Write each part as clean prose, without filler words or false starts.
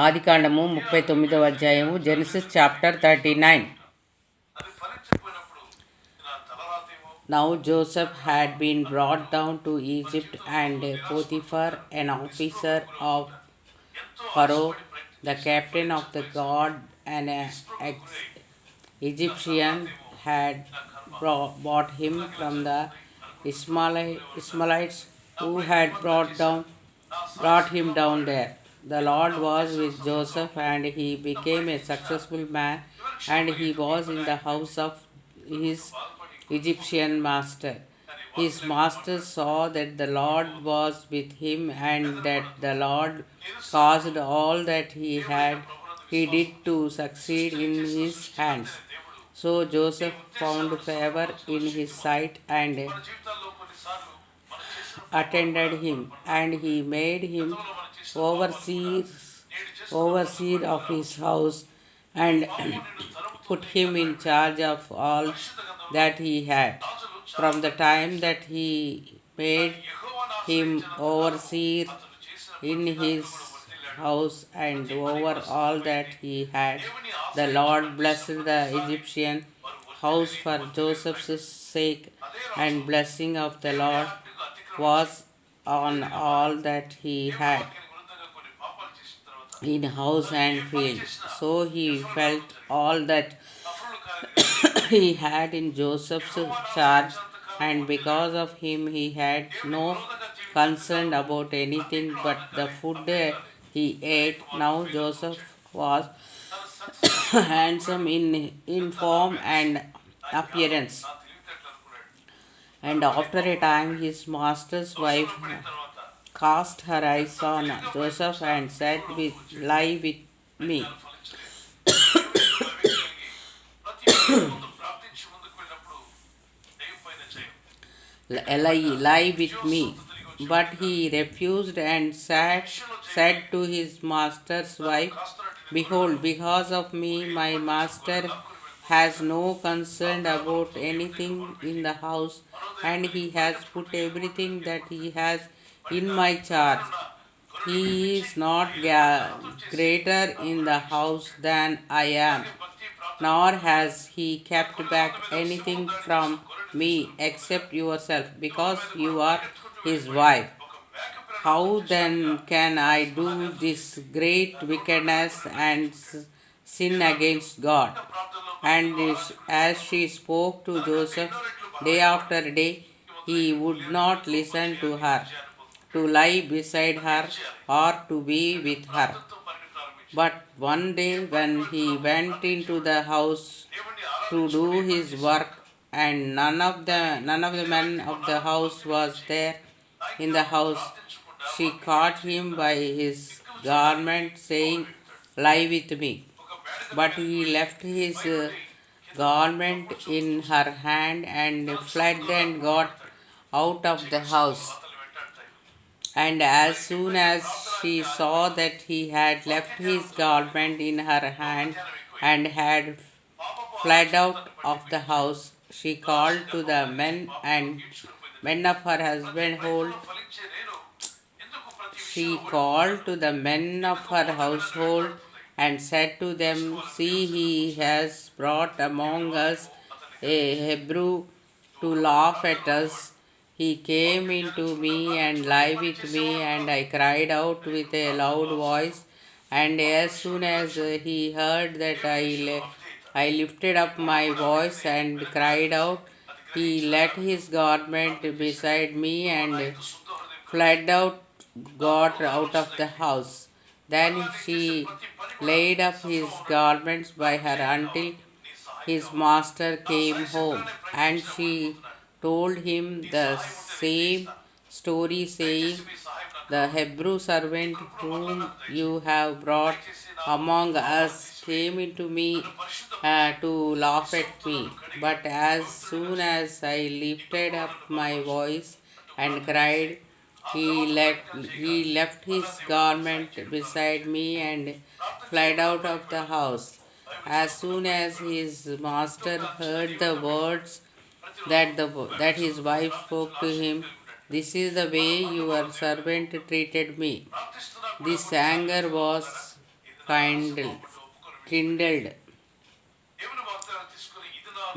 ఆదికాండము 39వ అధ్యాయము. Genesis chapter 39. Now Joseph had been brought down to Egypt, and Potiphar, an officer of Pharaoh, the captain of the guard, and an Egyptian, had bought him from the Ishmaelites who had brought him down there. The Lord was with Joseph, and he became a successful man, and he was in the house of his Egyptian master. His master saw that the Lord was with him, and that the Lord caused all that he did to succeed in his hands. So Joseph found favor in his sight and attended him, and he made him overseer of his house, and put him in charge of all that he had. From the time that he made him overseer in his house and over all that he had, the Lord blessed the Egyptian house for Joseph's sake, and blessing of the Lord was on all that he had in house and field. So he felt all that he had in Joseph's charge, and because of him he had no concern about anything but the food he ate. Now Joseph was handsome in form and appearance. And after a time his master's wife cast her eyes on Joseph and said, "Lie with me." Lie with me. But he refused and said to his master's wife, "Behold, because of me my master has no concern about anything in the house, and he has put everything that he has in my charge. He is not greater in the house than I am, nor has he kept back anything from me except yourself, because you are his wife. How then can I do this great wickedness and sin against God?" And as she spoke to Joseph day after day, he would not listen to her, to lie beside her, or to be with her. But one day when he went into the house to do his work, and none of the men of the house was there in the house, she caught him by his garment, saying, "Lie with me." But he left his garment in her hand and fled and got out of the house. And as soon as she saw that he had left his garment in her hand and had fled out of the house, she called to the men of her household. She called to the men of her household and said to them, "See, he has brought among us a Hebrew to laugh at us. He came into me and lay with me, and I cried out with a loud voice. And as soon as he heard that I lifted up my voice and cried out, he let his garment beside me and got out of the house." Then she laid up his garments by her until his master came home, and she told him the same story, saying, "The Hebrew servant whom you have brought among us came into me to laugh at me. But as soon as I lifted up my voice and cried, he left his garment beside me and fled out of the house." As soon as his master heard the words that his wife spoke to him, "This is the way your servant treated me," this anger was kindled.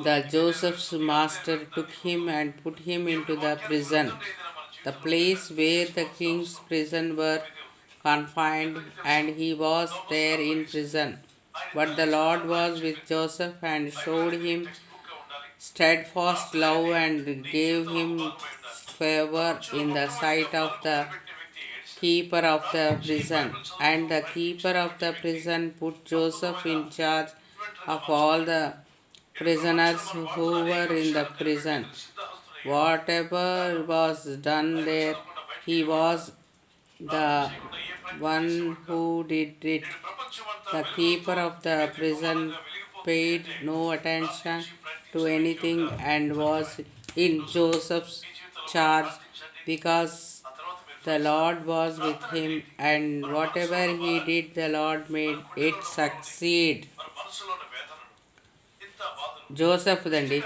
The Joseph's master took him and put him into the prison, the place where the king's prison were confined, and he was there in prison. But the Lord was with Joseph and showed him steadfast love and gave him favor in the sight of the keeper of the prison. And the keeper of the prison put Joseph in charge of all the prisoners who were in the prison. Whatever was done there, he was the one who did it. The keeper of the prison paid no attention to anything and was in Joseph's charge because the Lord was with him, and whatever he did, the Lord made it succeed. Joseph Dandi.